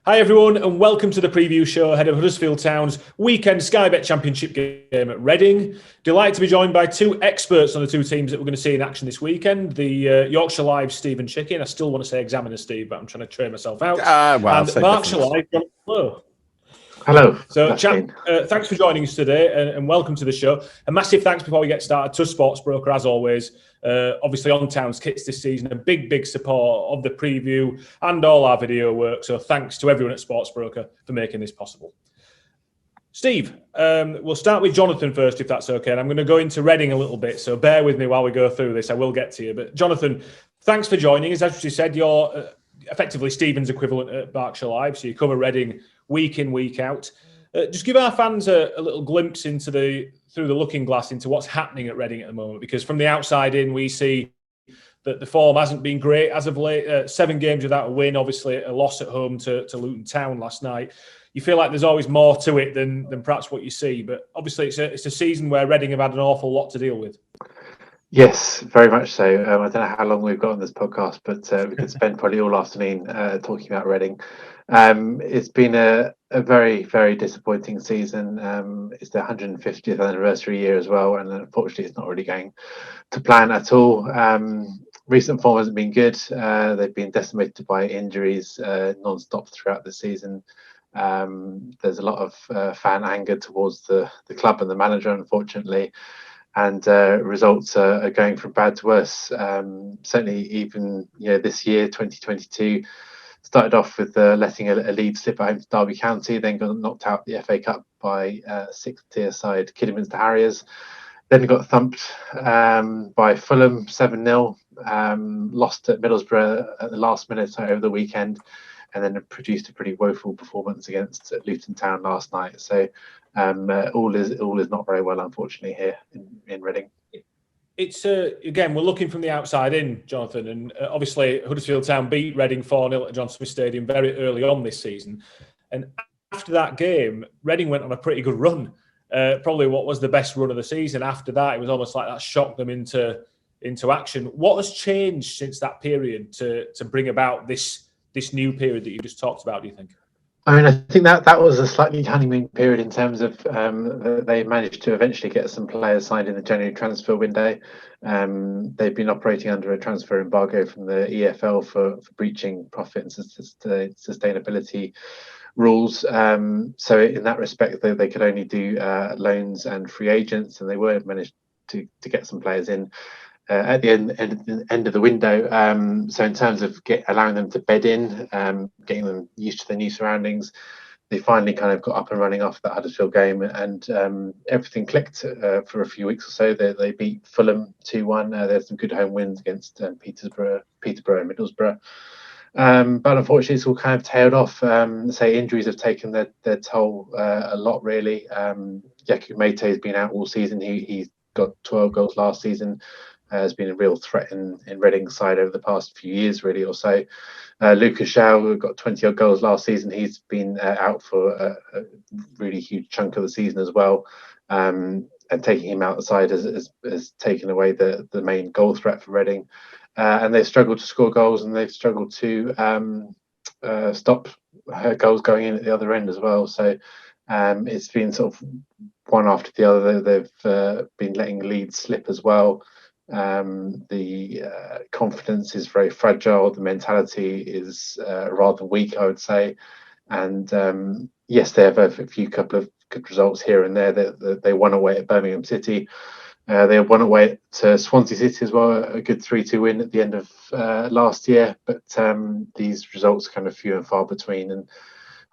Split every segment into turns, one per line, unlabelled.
Hi everyone and welcome to the preview show ahead of Huddersfield Town's weekend Sky Bet Championship game at Reading. Delighted to be joined by two experts on the two teams that we're going to see in action this weekend. The Yorkshire Live Stephen Chicken, I still want to say Examiner Steve, but I'm trying to train myself out. And Berkshire Live, John Lowe.
Hello.
So, chap, thanks for joining us today and welcome to the show. A massive thanks before we get started to Sportsbroker, as always. Obviously, on Town's kits this season, a big support of the preview and all our video work. So, thanks to everyone at Sportsbroker for making this possible. Steve, we'll start with Jonathan first, if that's okay. And I'm going to go into Reading a little bit, so bear with me while we go through this. I will get to you. But, Jonathan, thanks for joining us. As you said, you're effectively Stephen's equivalent at Berkshire Live, so you cover Reading week in, week out. Just give our fans a little glimpse into through the looking glass into what's happening at Reading at the moment, because from the outside in, we see that the form hasn't been great as of late. 7 games without a win, obviously a loss at home to Luton Town last night. You feel like there's always more to it than perhaps what you see, but obviously it's a season where Reading have had an awful lot to deal with.
Very much so. I don't know how long we've got on this podcast, but we could spend probably all afternoon talking about Reading. It's been a very disappointing season. It's the 150th anniversary year as well, and unfortunately it's not really going to plan at all. Recent form hasn't been good. They've been decimated by injuries non-stop throughout the season. There's a lot of fan anger towards the club and the manager, unfortunately. And results are going from bad to worse. Certainly, even this year, 2022, started off with letting a lead slip at home to Derby County, then got knocked out the FA Cup by 6th-tier side Kidderminster Harriers. Then got thumped by Fulham 7-0, lost at Middlesbrough at the last minute over the weekend, and then produced a pretty woeful performance against Luton Town last night. So all is not very well, unfortunately, here in Reading.
It's again, we're looking from the outside in, Jonathan, and obviously Huddersfield Town beat Reading 4-0 at John Smith Stadium very early on this season. And after that game, Reading went on a pretty good run. Probably what was the best run of the season. After that, it was almost like that shocked them into action. What has changed since that period to bring about this new period that you just talked about, do you think?
I mean, I think that was a slightly honeymoon period in terms of they managed to eventually get some players signed in the January transfer window. They've been operating under a transfer embargo from the EFL for breaching profit and sustainability rules. So in that respect, they could only do loans and free agents, and they were managed to get some players in at the end of the window. So in terms of allowing them to bed in, getting them used to their new surroundings, they finally kind of got up and running after that Huddersfield game, and everything clicked for a few weeks or so. They beat Fulham 2-1. There's some good home wins against Peterborough and Middlesbrough. But unfortunately, it's all kind of tailed off. Injuries have taken their toll a lot, really. Yaku Mate has been out all season. He got 12 goals last season. Has been a real threat in Reading's side over the past few years, really, or so. Lucas Shaw got 20-odd goals last season. He's been out for a really huge chunk of the season as well. And taking him out the side has taken away the main goal threat for Reading. And they've struggled to score goals, and they've struggled to stop goals going in at the other end as well. So it's been sort of one after the other. They've been letting leads slip as well. The confidence is very fragile. The mentality is rather weak, I would say. And yes, they have a couple of good results here and there. They won away at Birmingham City. They won away to Swansea City as well, a good 3-2 win at the end of last year. But these results are kind of few and far between. And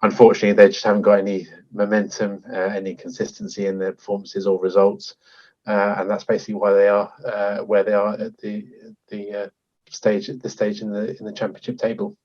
unfortunately, they just haven't got any momentum, any consistency in their performances or results. And that's basically why they are where they are at the stage in the championship table.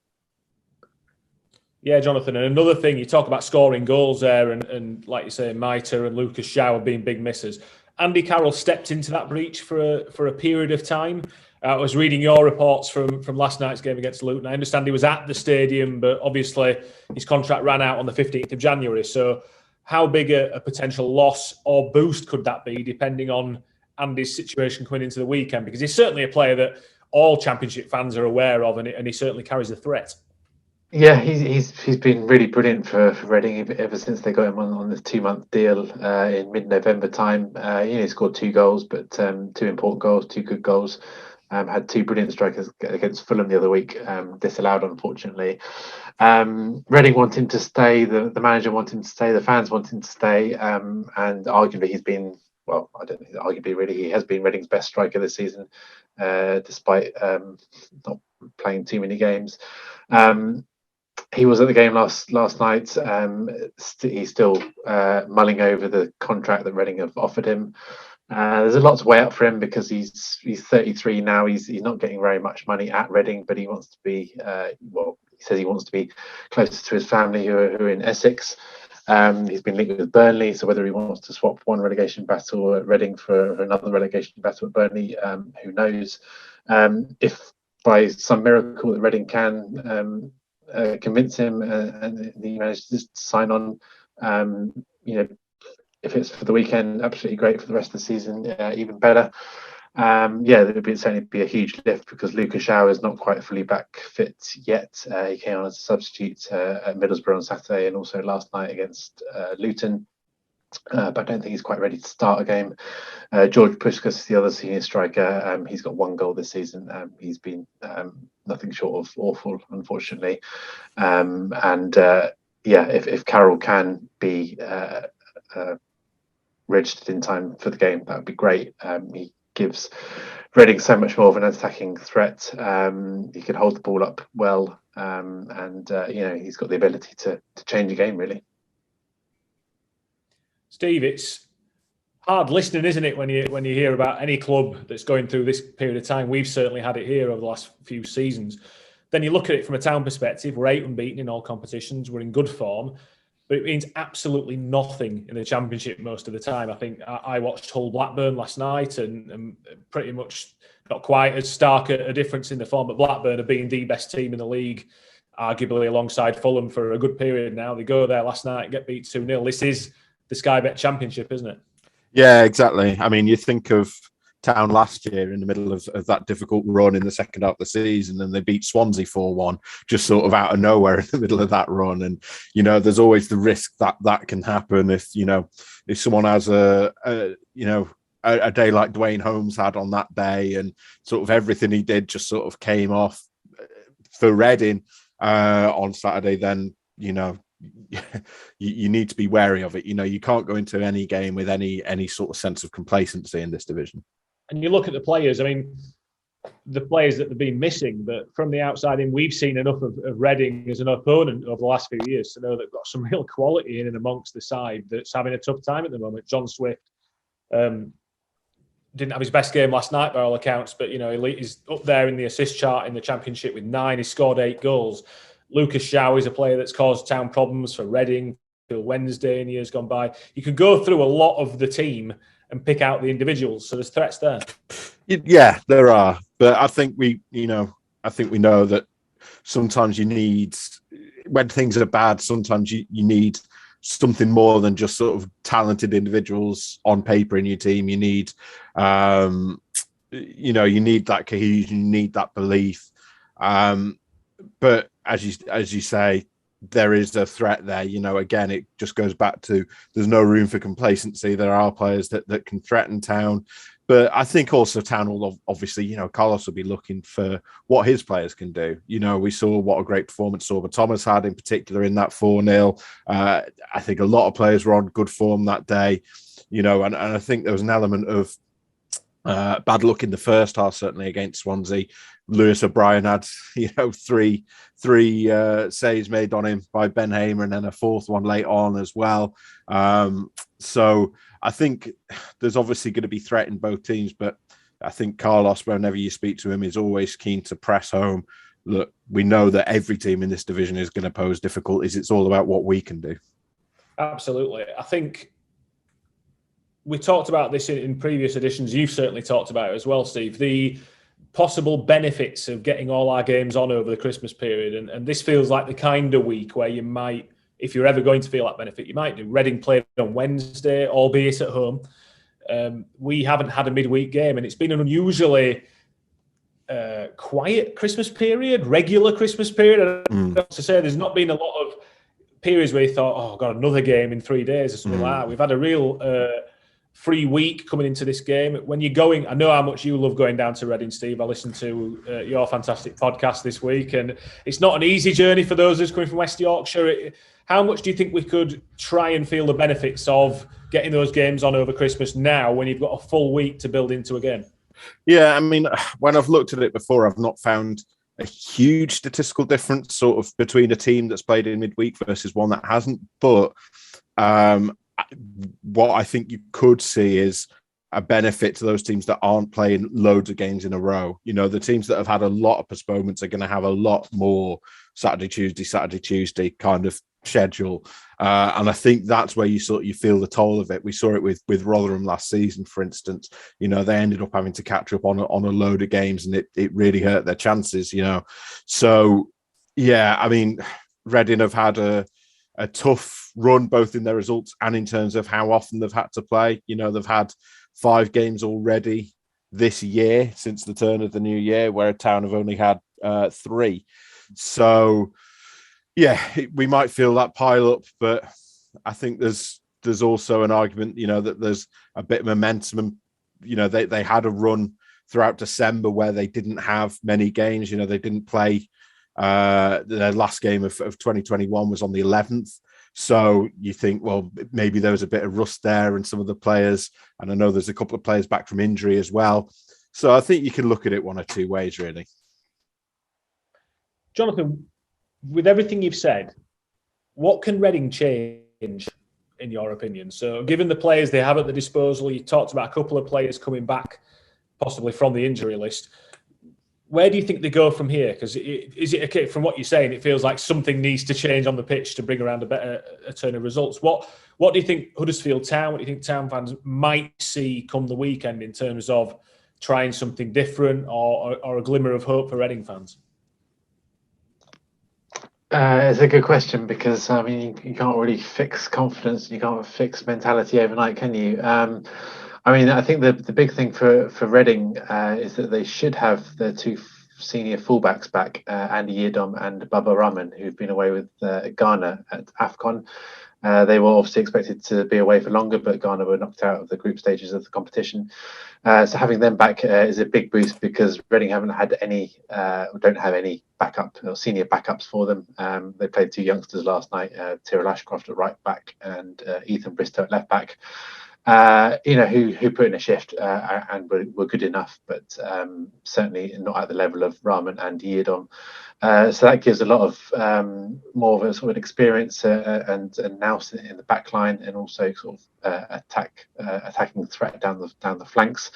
Yeah, Jonathan, and another thing, you talk about scoring goals there, and like you say, Maita and Lucas Shaw being big misses. Andy Carroll stepped into that breach for a period of time. I was reading your reports from last night's game against Luton. I understand he was at the stadium, but obviously his contract ran out on the 15th of January. So how big a potential loss or boost could that be, depending on Andy's situation coming into the weekend? Because he's certainly a player that all Championship fans are aware of, and he certainly carries a threat.
Yeah, he's been really brilliant for Reading ever since they got him on this 2 month deal in mid-November time. He only scored 2 goals, but two important goals, two good goals. Had two brilliant strikers against Fulham the other week, disallowed unfortunately. Reading want him to stay, the manager want him to stay, the fans want him to stay, and arguably he's been, well, I don't think arguably really, he has been Reading's best striker this season, despite not playing too many games. He was at the game last night. He's still mulling over the contract that Reading have offered him. There's a lot to weigh up for him because he's 33 now. He's not getting very much money at Reading, but he wants to be he says he wants to be closer to his family who are in Essex. He's been linked with Burnley, so whether he wants to swap one relegation battle at Reading for another relegation battle at Burnley, who knows? If by some miracle that Reading can convince him and he manages to sign on, if it's for the weekend, absolutely great. For the rest of the season, even better. There would certainly be a huge lift because Lucas Shaw is not quite fully back fit yet. He came on as a substitute at Middlesbrough on Saturday and also last night against Luton. But I don't think he's quite ready to start a game. George Puskas is the other senior striker. He's got one goal this season. He's been nothing short of awful, unfortunately. If Carroll can be registered in time for the game, that would be great. He gives Reading so much more of an attacking threat. He can hold the ball up well, he's got the ability to change a game, really.
Steve, it's hard listening, isn't it, when you hear about any club that's going through this period of time? We've certainly had it here over the last few seasons. Then you look at it from a Town perspective. We're 8 unbeaten in all competitions. We're in good form, but it means absolutely nothing in the Championship most of the time. I think I watched Hull Blackburn last night and pretty much not quite as stark a difference in the form, but Blackburn are being the best team in the league, arguably alongside Fulham for a good period now. They go there last night and get beat 2-0. This is the Sky Bet Championship, isn't it?
Yeah, exactly. I mean, you think of Town last year in the middle of that difficult run in the second half of the season, and they beat Swansea 4-1, just sort of out of nowhere in the middle of that run. And, there's always the risk that can happen if someone has a day like Dwayne Holmes had on that day, and sort of everything he did just sort of came off for Reading on Saturday, then, you need to be wary of it. You can't go into any game with any sort of sense of complacency in this division.
And you look at the players, I mean, the players that have been missing, but from the outside in, we've seen enough of Reading as an opponent over the last few years to know they've got some real quality in and amongst the side that's having a tough time at the moment. John Swift didn't have his best game last night by all accounts, but, he's up there in the assist chart in the Championship with 9. He scored 8 goals. Lucas Shaw is a player that's caused Town problems for Reading, Phil Wednesday in years gone by. You could go through a lot of the team and pick out the individuals. So there's threats there.
Yeah, there are. But I think we know that sometimes you need, when things are bad, sometimes you need something more than just sort of talented individuals on paper in your team. You need, you need that cohesion, you need that belief. But as you say, there is a threat there. Again, it just goes back to there's no room for complacency. There are players that can threaten Town. But I think also Town will obviously, Carlos will be looking for what his players can do. We saw what a great performance Sorba Thomas had in particular in that 4-0. I think a lot of players were on good form that day, and I think there was an element of bad luck in the first half, certainly against Swansea. Lewis O'Brien had, 3 saves made on him by Ben Hamer, and then a 4th one late on as well. So I think there's obviously going to be threat in both teams, but I think Carlos, whenever you speak to him, is always keen to press home. Look, we know that every team in this division is going to pose difficulties. It's all about what we can do.
Absolutely. I think we talked about this in previous editions. You've certainly talked about it as well, Steve. The possible benefits of getting all our games on over the Christmas period. And this feels like the kind of week where you might, if you're ever going to feel that benefit, you might do. Reading played on Wednesday, albeit at home. We haven't had a midweek game, and it's been an unusually quiet Christmas period, regular Christmas period. I don't know what to say, there's not been a lot of periods where you thought, oh, God, another game in 3 days or something like that. We've had a real free week coming into this game. When you're going, I know how much you love going down to Reading, Steve. I listened to your fantastic podcast this week, and it's not an easy journey for those of us coming from West Yorkshire. How much do you think we could try and feel the benefits of getting those games on over Christmas now when you've got a full week to build into a game?
Yeah, I mean, when I've looked at it before, I've not found a huge statistical difference sort of between a team that's played in midweek versus one that hasn't. But what I think you could see is a benefit to those teams that aren't playing loads of games in a row. You know, the teams that have had a lot of postponements are going to have a lot more Saturday, Tuesday kind of schedule. And I think that's where you feel the toll of it. We saw it with Rotherham last season, for instance. You know, they ended up having to catch up on a load of games, and it really hurt their chances, you know. So, yeah, I mean, Reading have had a tough run, both in their results and in terms of how often they've had to play. You know, they've had 5 games already this year since the turn of the new year, where Town have only had 3. So, yeah, we might feel that pile up, but I think there's also an argument, you know, that there's a bit of momentum. And, you know, they had a run throughout December where they didn't have many games. You know, they didn't play. Their last game of 2021 was on the 11th. So you think, well, maybe there was a bit of rust there, and some of the players, and I know there's a couple of players back from injury as well. So I think you can look at it one or two ways, really.
Jonathan, with everything you've said, what can Reading change, in your opinion? So given the players they have at the disposal, you talked about a couple of players coming back, possibly from the injury list. Where do you think they go from here? Because is it okay, from what you're saying, it feels like something needs to change on the pitch to bring around a turn of results. What do you think Huddersfield Town, what do you think Town fans might see come the weekend in terms of trying something different or a glimmer of hope for Reading fans?
It's a good question, because I mean, you can't really fix confidence, you can't fix mentality overnight, can you? I mean, I think the big thing for Reading is that they should have their 2 senior fullbacks back, Andy Carroll and Bubba Rahman, who've been away with Ghana at AFCON. They were obviously expected to be away for longer, but Ghana were knocked out of the group stages of the competition. So having them back is a big boost, because Reading haven't had any, don't have any backup or senior backups for them. They played 2 youngsters last night, Tyrrell Ashcroft at right back and Ethan Bristow at left back. You know, who put in a shift and were good enough, but certainly not at the level of Rahman and Yedom. So that gives a lot of more of a sort of experience and nous in the back line, and also sort of attacking threat down the flanks.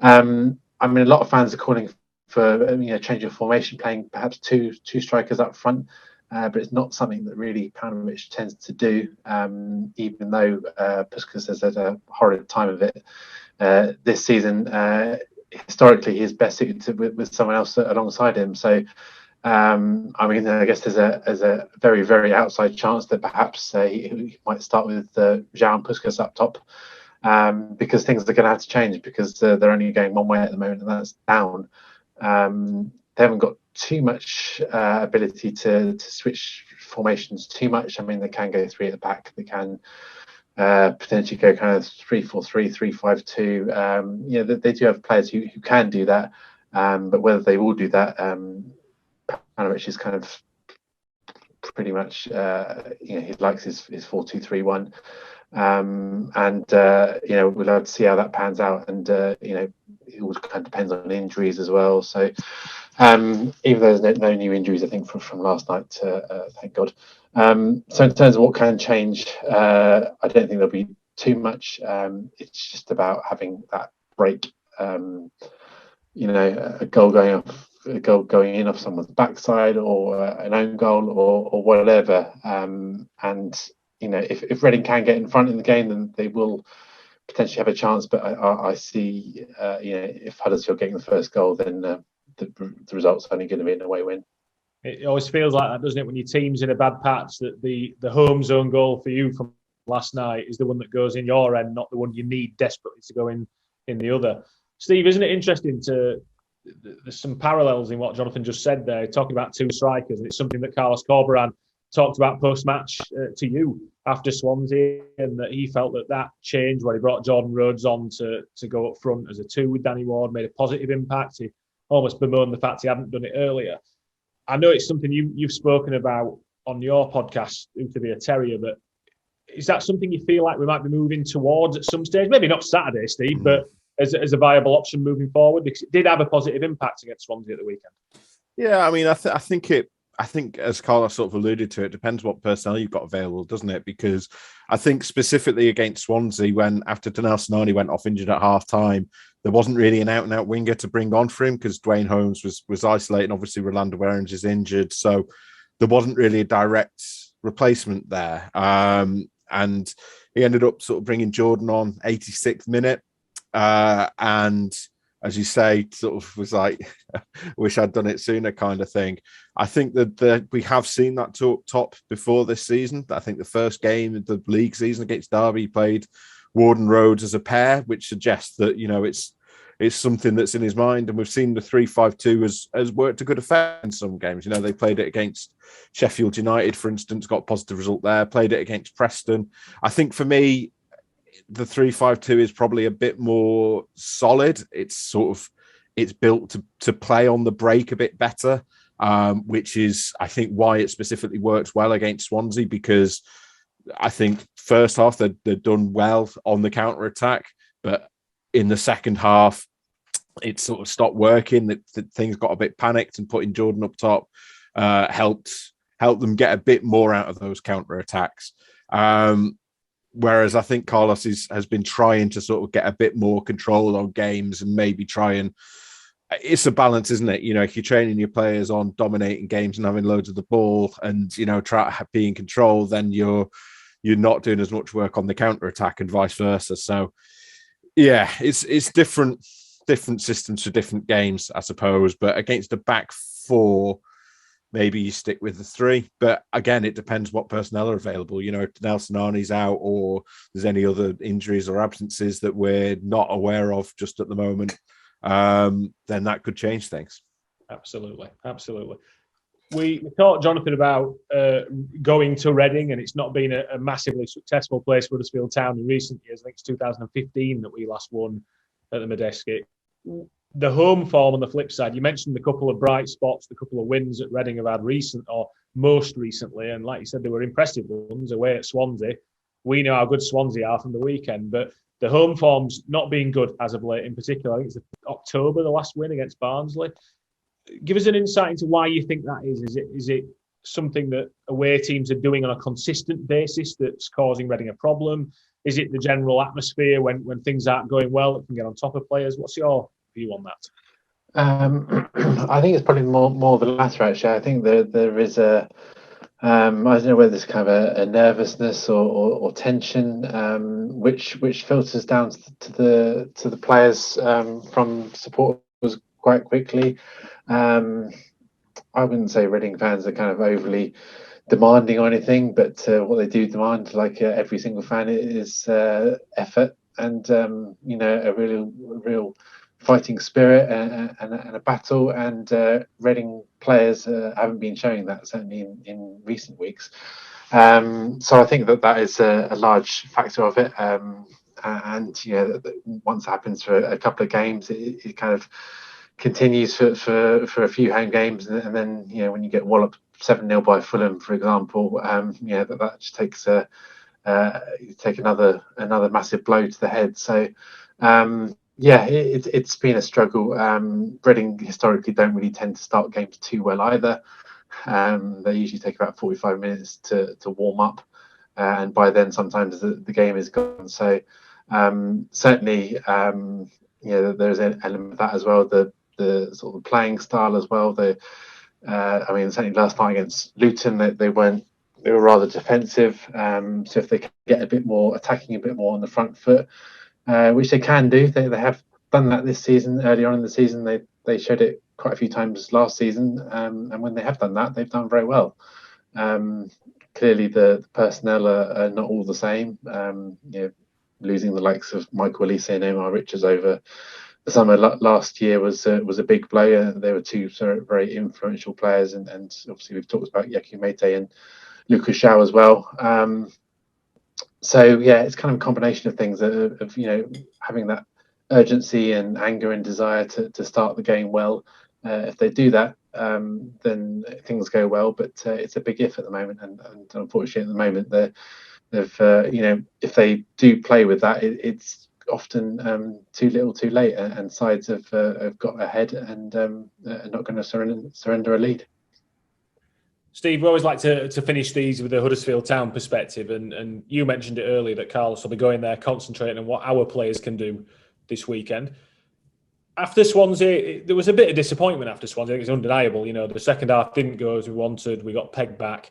I mean, a lot of fans are calling for change of formation, playing perhaps two strikers up front. But it's not something that really Paunovic tends to do, even though Puskas has had a horrid time of it this season. Historically, he's best suited with someone else alongside him. So, I mean, I guess there's a very, very outside chance that perhaps he might start with João Puskas up top, because things are going to have to change, because they're only going one way at the moment, and that's down. They haven't got too much ability to switch formations too much. I mean, they can go 3 at the back. They can potentially go kind of 3-4-3, 3-5-2. You know, they do have players who can do that, but whether they will do that, Paunovic is kind of pretty much, he likes his 4-2-3-1. And we'll have to see how that pans out, and it all kind of depends on injuries as well. So even though there's no new injuries, I think from last night, thank God. So in terms of what can change, I don't think there'll be too much. It's just about having that break, a goal going in off someone's backside, or an own goal, or whatever. And if Reading can get in front in the game, then they will potentially have a chance. But I see, if Huddersfield getting the first goal, then the result's only going to be an away win.
It always feels like that, doesn't it, when your team's in a bad patch, that the home zone goal for you from last night is the one that goes in your end, not the one you need desperately to go in the other. Steve, isn't it interesting to there's some parallels in what Jonathan just said there, talking about two strikers. And it's something that Carlos Corberán talked about post-match to you after Swansea, and that he felt that change where he brought Jordan Rhodes on to go up front as a two with Danny Ward made a positive impact. He almost bemoaned the fact he hadn't done it earlier. I know it's something you've spoken about on your podcast, Who to Be a Terrier, but is that something you feel like we might be moving towards at some stage? Maybe not Saturday, Steve, but as a viable option moving forward, because it did have a positive impact against Swansea at the weekend.
Yeah, I mean, I think as Carlos sort of alluded to, it depends what personnel you've got available, doesn't it? Because I think specifically against Swansea, when after Danel Sinani went off injured at half time, there wasn't really an out-and-out winger to bring on for him because Dwayne Holmes was isolated. Obviously, Rolando Aarons is injured. So there wasn't really a direct replacement there. And he ended up sort of bringing Jordan on 86th minute. And as you say, sort of was like, wish I'd done it sooner kind of thing. I think that we have seen that top before this season. I think the first game of the league season against Derby played Ward and Rhodes as a pair, which suggests that, it's something that's in his mind. And we've seen the 3-5-2 has worked to good effect in some games. They played it against Sheffield United, for instance, got a positive result there, played it against Preston. I think for me, the 3-5-2 is probably a bit more solid. It's built to play on the break a bit better, which is, I think, why it specifically works well against Swansea, because I think first half they've done well on the counter attack, but in the second half it sort of stopped working. That things got a bit panicked, and putting Jordan up top helped them get a bit more out of those counter attacks. Whereas I think Carlos has been trying to sort of get a bit more control on games and maybe try and it's a balance, isn't it? If you're training your players on dominating games and having loads of the ball and, try to be in control, then you're not doing as much work on the counter attack and vice versa. So yeah, it's different systems for different games, I suppose. But against a back four, maybe you stick with the three. But again, it depends what personnel are available. If Nelson Arnie's out or there's any other injuries or absences that we're not aware of just at the moment, then that could change things.
Absolutely. We talked, Jonathan, about going to Reading, and it's not been a massively successful place for Huddersfield Town in recent years. I think it's 2015 that we last won at the Medeski. The home form on the flip side, you mentioned the couple of bright spots, the couple of wins that Reading have had most recently, and like you said, they were impressive ones away at Swansea. We know how good Swansea are from the weekend, but the home form's not been good as of late. In particular, I think it's October, the last win against Barnsley. Give us an insight into why you think that is. Is it something that away teams are doing on a consistent basis that's causing Reading a problem? Is it the general atmosphere when things aren't going well that can get on top of players? What's your view on that?
I think it's probably more the latter, actually. I think there is I don't know whether there's kind of a nervousness or tension, which filters down to the players from supporters quite quickly. I wouldn't say Reading fans are kind of overly demanding or anything, but what they do demand, like every single fan, is effort and a real fighting spirit and a battle. And Reading players haven't been showing that, certainly in recent weeks. So I think that is a large factor of it. And once it happens for a couple of games, it kind of continues for a few home games, and then when you get walloped 7-0 by Fulham, for example, that just takes take another massive blow to the head. So it's been a struggle. Reading historically don't really tend to start games too well either. They usually take about 45 minutes to warm up, and by then sometimes the game is gone. So certainly there's an element of that as well. The sort of playing style as well. Certainly last night against Luton, they were rather defensive. So if they can get a bit more attacking, a bit more on the front foot, which they can do, they have done that this season. Early on in the season, they showed it quite a few times last season, and when they have done that, they've done very well. Clearly, the personnel are not all the same. Losing the likes of Michael Olise and Omar Richards over summer last year was a big blow. There were two very influential players, and obviously we've talked about Yaku Mete and Lucas Shaw as well. So yeah, it's kind of a combination of things of having that urgency and anger and desire to start the game well. If they do that, then things go well. But it's a big if at the moment, and unfortunately at the moment they've if they do play with that, it's often too little, too late, and sides have got ahead and are not going to surrender a lead.
Steve, we always like to finish these with a Huddersfield Town perspective, and you mentioned it earlier that Carlos will be going there concentrating on what our players can do this weekend. After Swansea, there was a bit of disappointment after Swansea. I think it's undeniable. The second half didn't go as we wanted. We got pegged back.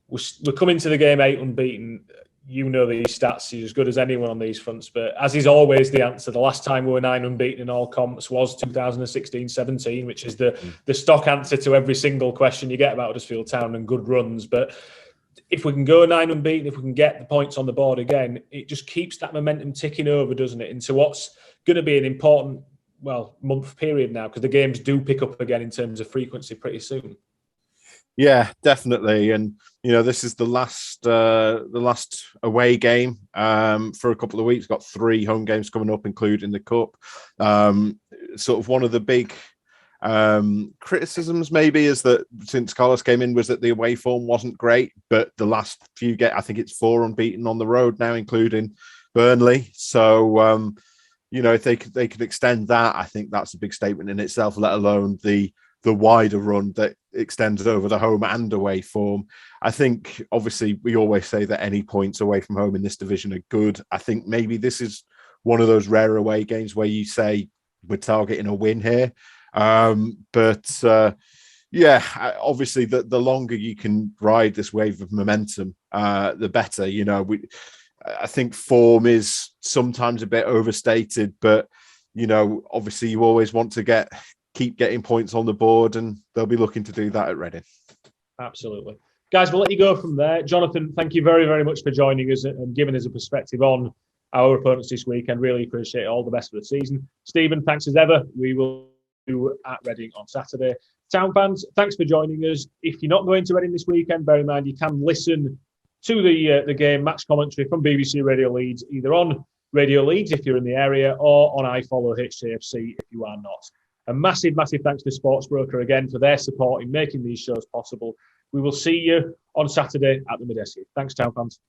We're coming to the game 8 unbeaten. You know these stats. He's as good as anyone on these fronts. But as is always the answer, the last time we were 9 unbeaten in all comps was 2016-17, which is the stock answer to every single question you get about Huddersfield Town and good runs. But if we can go 9 unbeaten, if we can get the points on the board again, it just keeps that momentum ticking over, doesn't it, into what's going to be an important, month period now, because the games do pick up again in terms of frequency pretty soon.
Yeah, definitely. And, this is the last away game for a couple of weeks. Got 3 home games coming up, including the Cup. Sort of one of the big criticisms maybe is that since Carlos came in was that the away form wasn't great, but the last few I think it's 4 unbeaten on the road now, including Burnley. So, if they could extend that, I think that's a big statement in itself, let alone the wider run that extends over the home and away form. I think, obviously, we always say that any points away from home in this division are good. I think maybe this is one of those rare away games where you say we're targeting a win here. Obviously, the longer you can ride this wave of momentum, the better. I think form is sometimes a bit overstated, but, obviously you always want to keep getting points on the board, and they'll be looking to do that at Reading.
Absolutely. Guys, we'll let you go from there. Jonathan, thank you very, very much for joining us and giving us a perspective on our opponents this weekend. Really appreciate it. All the best for the season. Stephen, thanks as ever. We will do at Reading on Saturday. Town fans, thanks for joining us. If you're not going to Reading this weekend, bear in mind you can listen to the game match commentary from BBC Radio Leeds, either on Radio Leeds if you're in the area, or on iFollow HTFC if you are not. A massive, massive thanks to Sportsbroker again for their support in making these shows possible. We will see you on Saturday at the Midesi. Thanks, Town fans.